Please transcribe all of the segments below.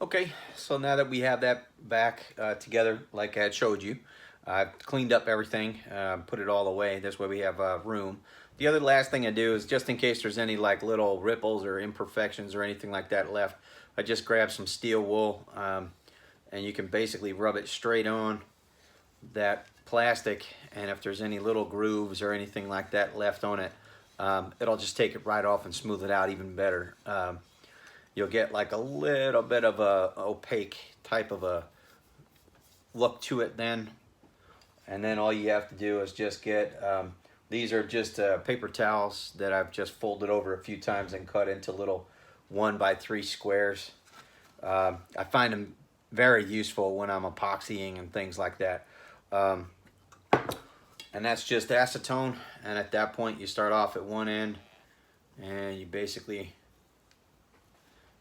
Okay, so now that we have that back together like I had showed you, I've cleaned up everything, put it all away. This way we have room. The other last thing I do is just in case there's any like little ripples or imperfections or anything like that left, I just grab some steel wool and you can basically rub it straight on that plastic, and if there's any little grooves or anything like that left on it, it'll just take it right off and smooth it out even better. You'll get like a little bit of a opaque type of a look to it then. And then all you have to do is just get, these are just paper towels that I've just folded over a few times and cut into little 1x3 squares. I find them very useful when I'm epoxying and things like that. And that's just acetone, and at that point you start off at one end and you basically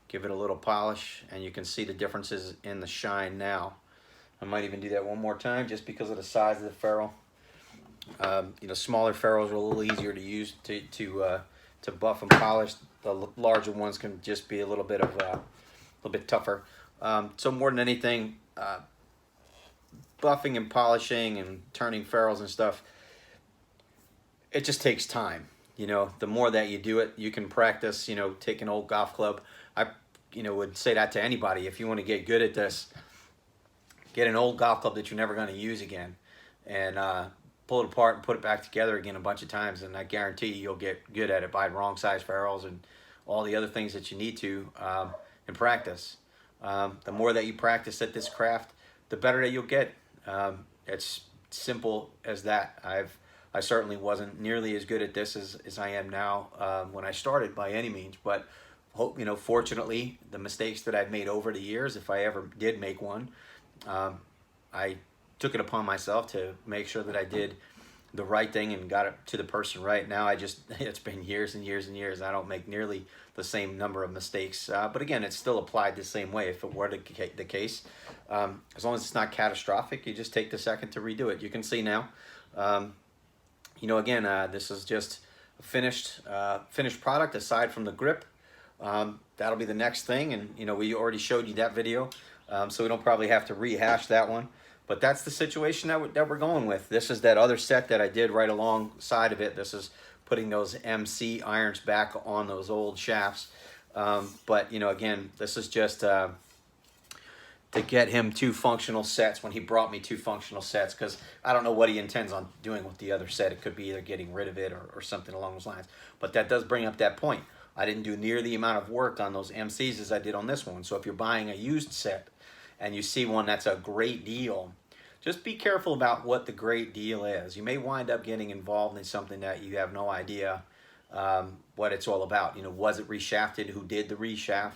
give it a little polish, and you can see the differences in the shine now. I might even do that one more time just because of the size of the ferrule. You know, smaller ferrules are a little easier to use to buff and polish. The larger ones can just be a little bit tougher. So more than anything, buffing and polishing and turning ferrules and stuff, it just takes time. You know, the more that you do it, you can practice. You know, take an old golf club. I, would say that to anybody. If you want to get good at this, get an old golf club that you're never going to use again, and pull it apart and put it back together again a bunch of times, and I guarantee you'll get good at it. Buy wrong size ferrules and all the other things that you need to in practice. The more that you practice at this craft, the better that you'll get. It's simple as that. I certainly wasn't nearly as good at this as I am now when I started, by any means, but fortunately, the mistakes that I've made over the years, if I ever did make one, I took it upon myself to make sure that I did the right thing and got it to the person right. Now it's been years and years and years. I don't make nearly the same number of mistakes, but again, it's still applied the same way if it were the case. As long as it's not catastrophic, you just take the second to redo it. You can see now, again, this is just a finished product aside from the grip. That'll be the next thing, and we already showed you that video, so we don't probably have to rehash that one. But that's the situation that we're going with. This is that other set that I did right alongside of it. This is putting those MC irons back on those old shafts. But again, this is just to get him two functional sets when he brought me two functional sets, because I don't know what he intends on doing with the other set. It could be either getting rid of it or something along those lines. But that does bring up that point. I didn't do near the amount of work on those MCs as I did on this one. So if you're buying a used set and you see one that's a great deal, just be careful about what the great deal is. You may wind up getting involved in something that you have no idea what it's all about. Was it reshafted? Who did the reshaft?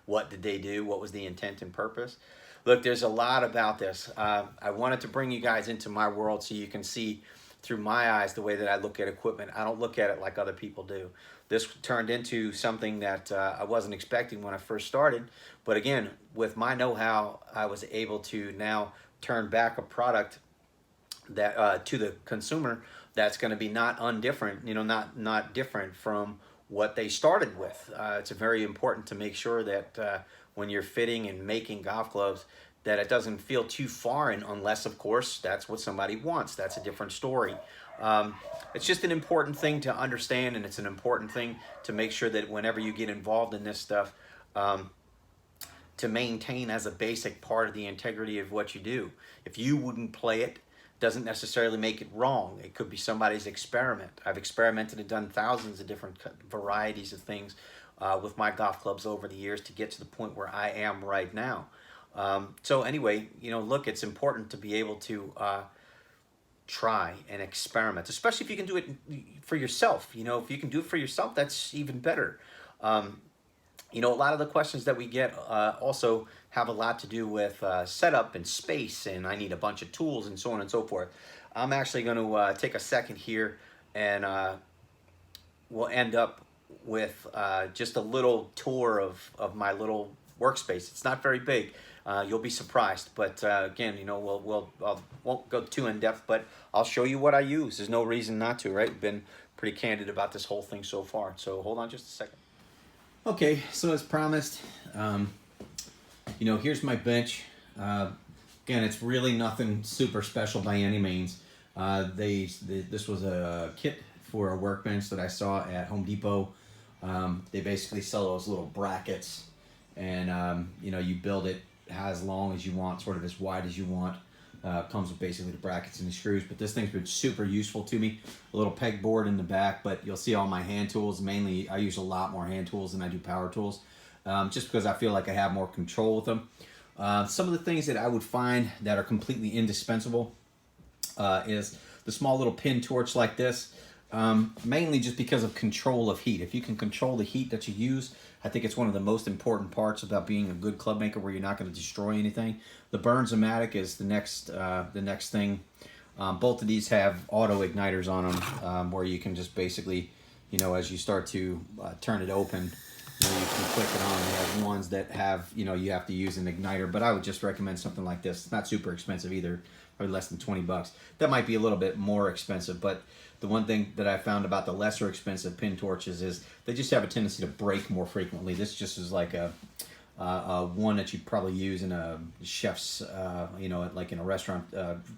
What did they do? What was the intent and purpose? Look, there's a lot about this. I wanted to bring you guys into my world so you can see through my eyes the way that I look at equipment. I don't look at it like other people do. This turned into something that I wasn't expecting when I first started. But again, with my know-how, I was able to now turn back a product that to the consumer that's going to be not undifferent, not different from what they started with. It's very important to make sure that when you're fitting and making golf clubs, that it doesn't feel too foreign, unless, of course, that's what somebody wants. That's a different story. It's just an important thing to understand, and it's an important thing to make sure that whenever you get involved in this stuff, to maintain as a basic part of the integrity of what you do. If you wouldn't play it, doesn't necessarily make it wrong. It could be somebody's experiment. I've experimented and done thousands of different varieties of things with my golf clubs over the years to get to the point where I am right now. So anyway, look, it's important to be able to try and experiment, especially if you can do it for yourself. If you can do it for yourself, that's even better. A lot of the questions that we get also have a lot to do with setup and space, and I need a bunch of tools and so on and so forth. I'm actually going to take a second here, and we'll end up with just a little tour of my little workspace. It's not very big. You'll be surprised, but again, I won't go too in depth, but I'll show you what I use. There's no reason not to, right? Been pretty candid about this whole thing so far. So hold on just a second. Okay, so as promised, you know, here's my bench. Again, it's really nothing super special by any means. This was a kit for a workbench that I saw at Home Depot. They basically sell those little brackets, and you know, you build it as long as you want, sort of as wide as you want. Comes with basically the brackets and the screws, but this thing's been super useful to me. A little pegboard in the back, but you'll see all my hand tools. Mainly, I use a lot more hand tools than I do power tools, just because I feel like I have more control with them. Some of the things that I would find that are completely indispensable is the small little pin torch like this, mainly just because of control of heat. If you can control the heat that you use, I think it's one of the most important parts about being a good club maker, where you're not going to destroy anything. The Burns-O-Matic is the next thing. Both of these have auto igniters on them, where you can just basically, you know, as you start to turn it open, you know, you can click it on. They have ones that have, you know, you have to use an igniter, but I would just recommend something like this. It's not super expensive either, probably less than 20 bucks. That might be a little bit more expensive, but the one thing that I found about the lesser expensive pin torches is they just have a tendency to break more frequently. This just is like a one that you'd probably use in a chef's, you know, like in a restaurant,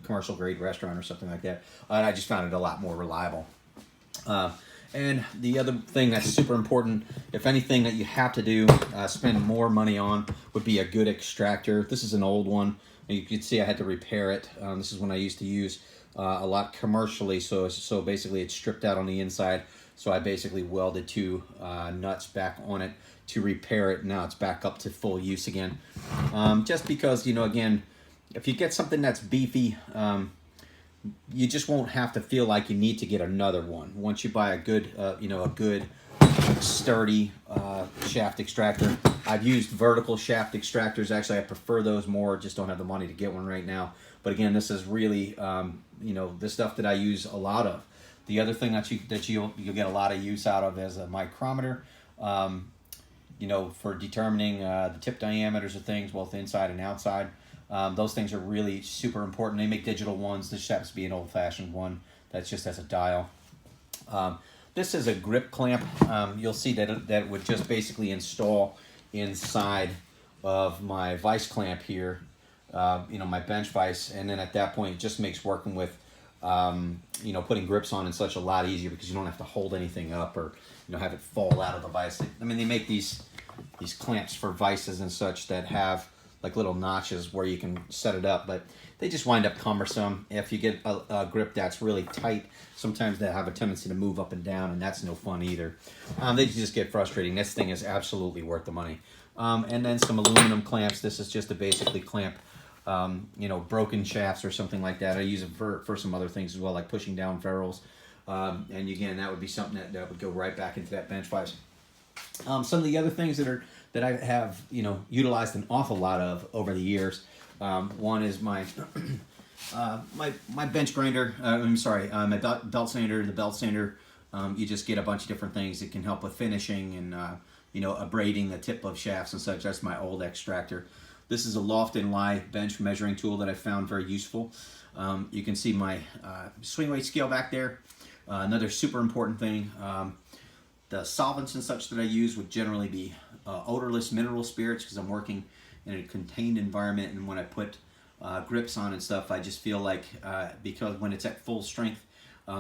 commercial grade restaurant or something like that. And I just found it a lot more reliable. And the other thing that's super important, if anything that you have to do, spend more money on, would be a good extractor. This is an old one. You can see I had to repair it. This is one I used to use a lot commercially, so basically it's stripped out on the inside. So I basically welded two nuts back on it to repair it. Now it's back up to full use again. Just because, you know, again, if you get something that's beefy, you just won't have to feel like you need to get another one. Once you buy a good, you know, a good sturdy shaft extractor. I've used vertical shaft extractors. Actually, I prefer those more. Just don't have the money to get one right now. But again, this is really, you know, the stuff that I use a lot of. The other thing that you'll get a lot of use out of is a micrometer. You know, for determining the tip diameters of things, both inside and outside. Those things are really super important. They make digital ones. This happens to be an old-fashioned one that's just as a dial. This is a grip clamp. You'll see that it would just basically install inside of my vice clamp here, you know, my bench vice, and then at that point it just makes working with, you know, putting grips on and such a lot easier, because you don't have to hold anything up or, you know, have it fall out of the vice. I mean, they make these clamps for vices and such that have like little notches where you can set it up, but they just wind up cumbersome. If you get a grip that's really tight, sometimes they have a tendency to move up and down, and that's no fun either. They just get frustrating. This thing is absolutely worth the money. And then some aluminum clamps. This is just to basically clamp, you know, broken shafts or something like that. I use it for some other things as well, like pushing down ferrules. And again, that would be something that would go right back into that bench vise. Some of the other things that I have, you know, utilized an awful lot of over the years. One is my my bench grinder. I'm sorry, my belt sander. The belt sander, you just get a bunch of different things. It can help with finishing and you know, abrading the tip of shafts and such. That's my old extractor. This is a loft and lie bench measuring tool that I found very useful. You can see my swing weight scale back there. Another super important thing. The solvents and such that I use would generally be odorless mineral spirits, because I'm working in a contained environment, and when I put grips on and stuff, I just feel like, because when it's at full strength,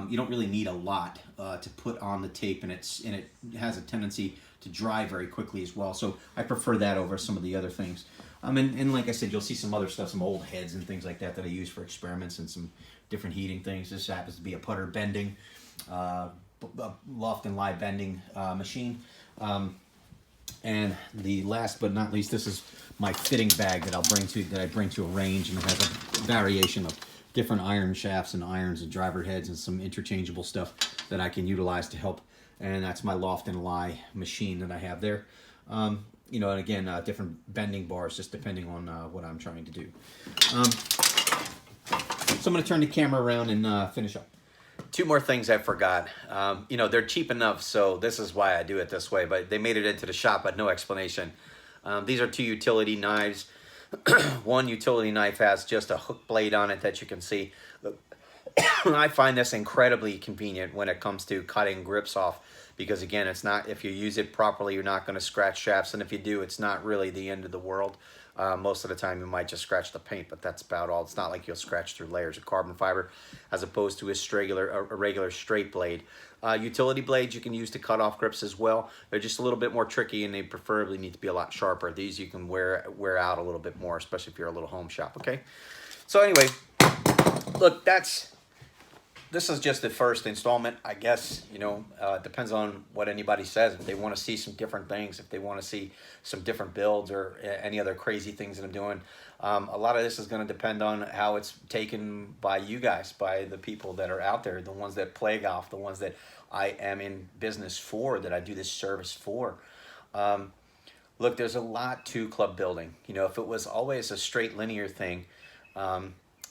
you don't really need a lot to put on the tape, and it has a tendency to dry very quickly as well. So I prefer that over some of the other things. And like I said, you'll see some other stuff, some old heads and things like that I use for experiments and some different heating things. This happens to be a putter bending, loft and lie bending machine. And the last but not least, this is my fitting bag that I bring to a range, and it has a variation of different iron shafts and irons and driver heads and some interchangeable stuff that I can utilize to help. And that's my loft and lie machine that I have there. You know, and again, different bending bars, just depending on what I'm trying to do. So I'm going to turn the camera around and finish up. Two more things I forgot. You know, they're cheap enough, so this is why I do it this way, but they made it into the shop, but no explanation. These are two utility knives. One utility knife has just a hook blade on it that you can see. I find this incredibly convenient when it comes to cutting grips off, because again, it's not, if you use it properly, you're not going to scratch shafts, and if you do, it's not really the end of the world. Most of the time you might just scratch the paint, but that's about all. It's not like you'll scratch through layers of carbon fiber as opposed to a regular straight blade. Utility blades you can use to cut off grips as well. They're just a little bit more tricky, and they preferably need to be a lot sharper. These you can wear out a little bit more, especially if you're a little home shop, okay? So anyway, look, this is just the first installment, I guess. You know, it depends on what anybody says. If they want to see some different things, if they want to see some different builds or any other crazy things that I'm doing, a lot of this is going to depend on how it's taken by you guys, by the people that are out there, the ones that play golf, the ones that I am in business for, that I do this service for. Look, there's a lot to club building. You know, if it was always a straight linear thing,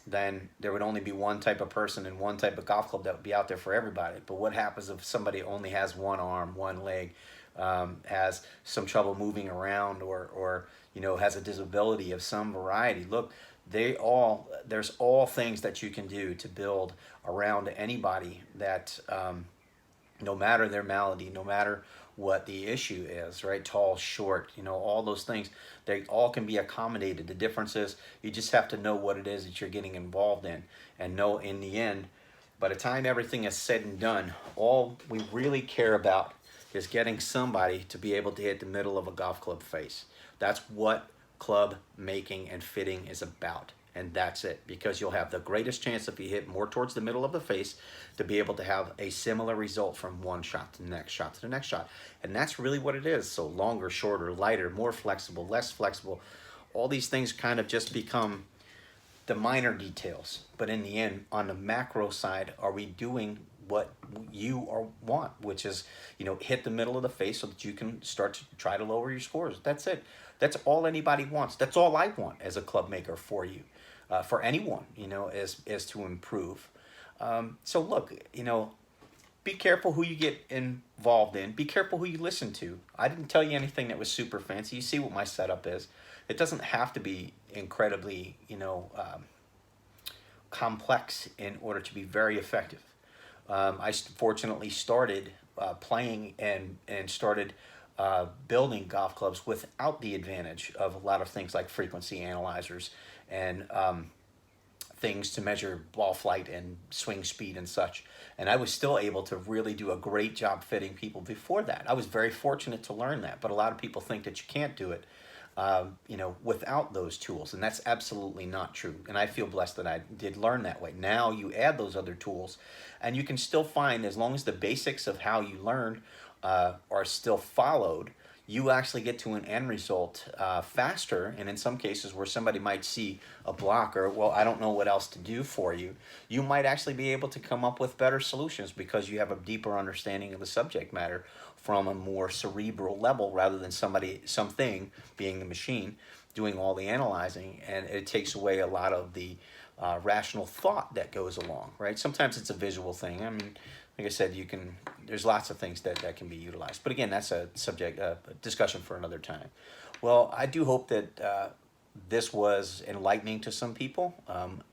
then there would only be one type of person and one type of golf club that would be out there for everybody. But what happens if somebody only has one arm, one leg, has some trouble moving around, or you know, has a disability of some variety? Look, there's all things that you can do to build around anybody that, no matter their malady, no matter what the issue is, right? Tall, short, you know, all those things, they all can be accommodated. The difference is you just have to know what it is that you're getting involved in, and know in the end, by the time everything is said and done, all we really care about is getting somebody to be able to hit the middle of a golf club face. That's what club making and fitting is about. And that's it, because you'll have the greatest chance, if you hit more towards the middle of the face, to be able to have a similar result from one shot to the next shot to the next shot. And that's really what it is. So longer, shorter, lighter, more flexible, less flexible, all these things kind of just become the minor details. But in the end, on the macro side, are we doing what you want, which is, you know, hit the middle of the face so that you can start to try to lower your scores? That's it. That's all anybody wants. That's all I want as a club maker for you. For anyone, you know, is to improve. So look, you know, be careful who you get involved in. Be careful who you listen to. I didn't tell you anything that was super fancy. You see what my setup is. It doesn't have to be incredibly, you know, complex in order to be very effective. I fortunately started playing and started building golf clubs without the advantage of a lot of things like frequency analyzers and things to measure ball flight and swing speed and such. And I was still able to really do a great job fitting people before that. I was very fortunate to learn that, but a lot of people think that you can't do it, you know, without those tools, and that's absolutely not true. And I feel blessed that I did learn that way. Now you add those other tools, and you can still find, as long as the basics of how you learned are still followed, you actually get to an end result faster. And in some cases where somebody might see a block, or, well, I don't know what else to do for you, you might actually be able to come up with better solutions because you have a deeper understanding of the subject matter from a more cerebral level, rather than something, being the machine, doing all the analyzing. And it takes away a lot of the rational thought that goes along, right? Sometimes it's a visual thing. I mean, like I said, there's lots of things that can be utilized. But again, that's a subject, a discussion for another time. Well, I do hope that this was enlightening to some people.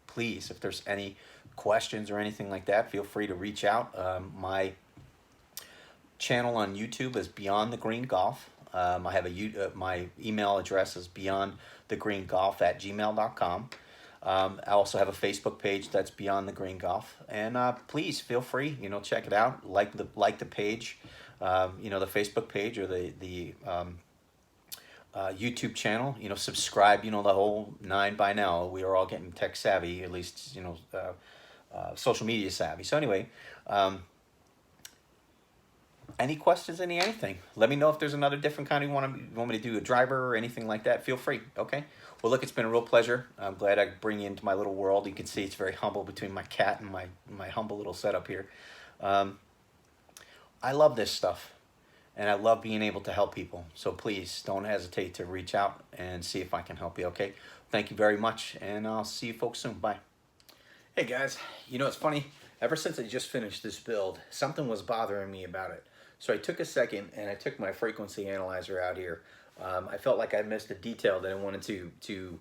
Please, if there's any questions or anything like that, feel free to reach out. My channel on YouTube is Beyond the Green Golf. I have my email address is beyondthegreengolf@gmail.com. I also have a Facebook page that's Beyond the Green Golf, and please feel free, you know, check it out, like the page, you know, the Facebook page, or the YouTube channel, you know, subscribe, you know, the whole 9 by now. We are all getting tech savvy, at least, you know, social media savvy. So anyway, any questions, anything, let me know. If there's another different kind you want me to do, a driver or anything like that, feel free. Okay, well, look, it's been a real pleasure. I'm glad I could bring you into my little world. You can see it's very humble between my cat and my humble little setup here. I love this stuff, and I love being able to help people. So please don't hesitate to reach out and see if I can help you. Okay, thank you very much, and I'll see you folks soon. Bye. Hey guys, you know, it's funny, ever since I just finished this build, something was bothering me about it. So I took a second and I took my frequency analyzer out here. I felt like I missed a detail that I wanted to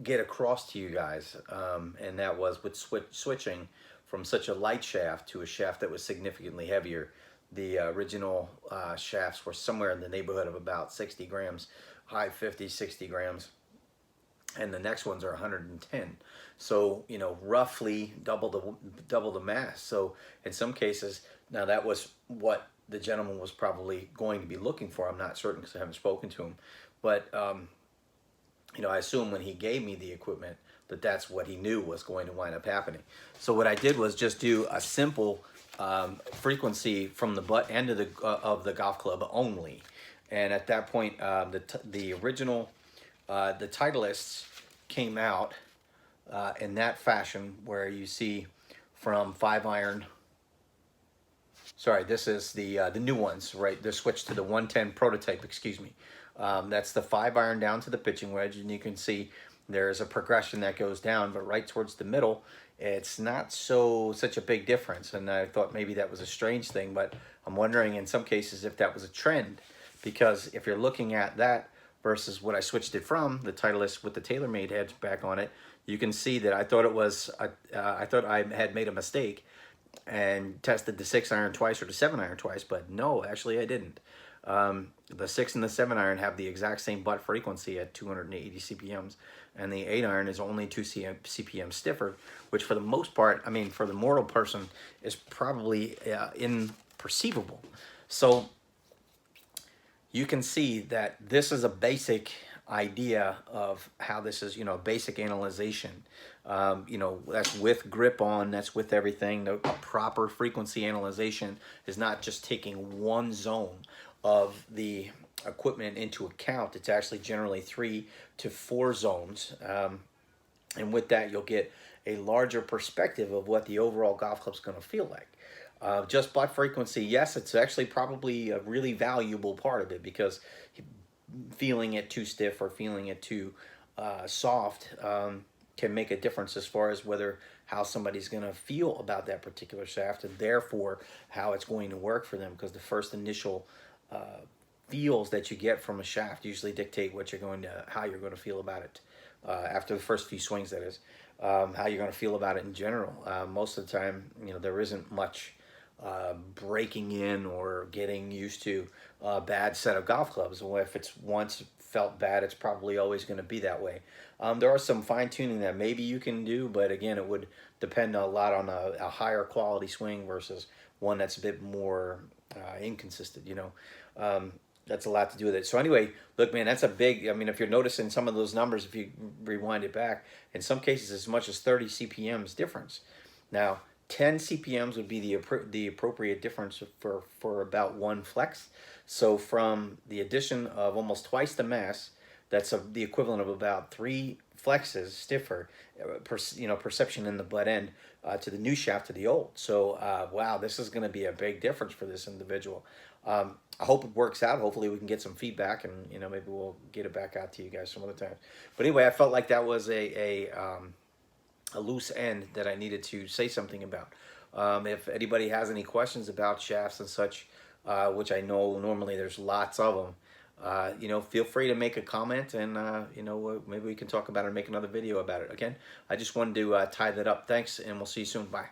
get across to you guys, and that was with switching from such a light shaft to a shaft that was significantly heavier. The original shafts were somewhere in the neighborhood of about 60 grams, high 50, 60 grams. And the next ones are 110. So, you know, roughly double the mass. So in some cases, now that was what the gentleman was probably going to be looking for. I'm not certain because I haven't spoken to him. But, you know, I assume when he gave me the equipment that that's what he knew was going to wind up happening. So what I did was just do a simple frequency from the butt end of the golf club only. And at that point, the original the Titleists came out in that fashion where you see from 5-iron. Sorry, this is the new ones, right? They're switched to the 110 prototype, excuse me. That's the 5-iron down to the pitching wedge, and you can see there's a progression that goes down, but right towards the middle, it's not such a big difference. And I thought maybe that was a strange thing, but I'm wondering in some cases if that was a trend, because if you're looking at that versus what I switched it from, the Titleist with the TaylorMade heads back on it, you can see that I thought it was, I thought I had made a mistake and tested the 6-iron twice or the 7-iron twice, but no, actually I didn't. The 6 and the 7-iron have the exact same butt frequency at 280 CPMs, and the 8-iron is only 2 CPM stiffer, which for the most part, I mean, for the mortal person, is probably imperceivable. So you can see that this is a basic idea of how this is, you know, basic analyzation. You know, that's with grip on, that's with everything. A proper frequency analyzation is not just taking one zone of the equipment into account. It's actually generally 3 to 4 zones. And with that, you'll get a larger perspective of what the overall golf club's going to feel like. Just butt frequency, yes, it's actually probably a really valuable part of it, because feeling it too stiff or feeling it too soft can make a difference as far as how somebody's going to feel about that particular shaft, and therefore how it's going to work for them, because the first initial feels that you get from a shaft usually dictate how you're going to feel about it after the first few swings, that is. How you're going to feel about it in general. Most of the time, you know, there isn't much breaking in or getting used to a bad set of golf clubs. Well, if it's once felt bad, it's probably always going to be that way. There are some fine-tuning that maybe you can do, but again, it would depend a lot on a higher quality swing versus one that's a bit more inconsistent, you know. That's a lot to do with it. So anyway, look, man, that's a big, I mean, if you're noticing some of those numbers, if you rewind it back, in some cases as much as 30 CPMs difference. Now, 10 CPMs would be the appropriate difference for about 1 flex. So from the addition of almost twice the mass, that's the equivalent of about 3 flexes stiffer, perception in the butt end to the new shaft to the old. So wow, this is going to be a big difference for this individual. I hope it works out. Hopefully we can get some feedback, and you know, maybe we'll get it back out to you guys some other time. But anyway, I felt like that was a loose end that I needed to say something about. If anybody has any questions about shafts and such, which I know normally there's lots of them, you know, feel free to make a comment, and you know, maybe we can talk about it and make another video about it. Again, I just wanted to tie that up. Thanks, and we'll see you soon. Bye.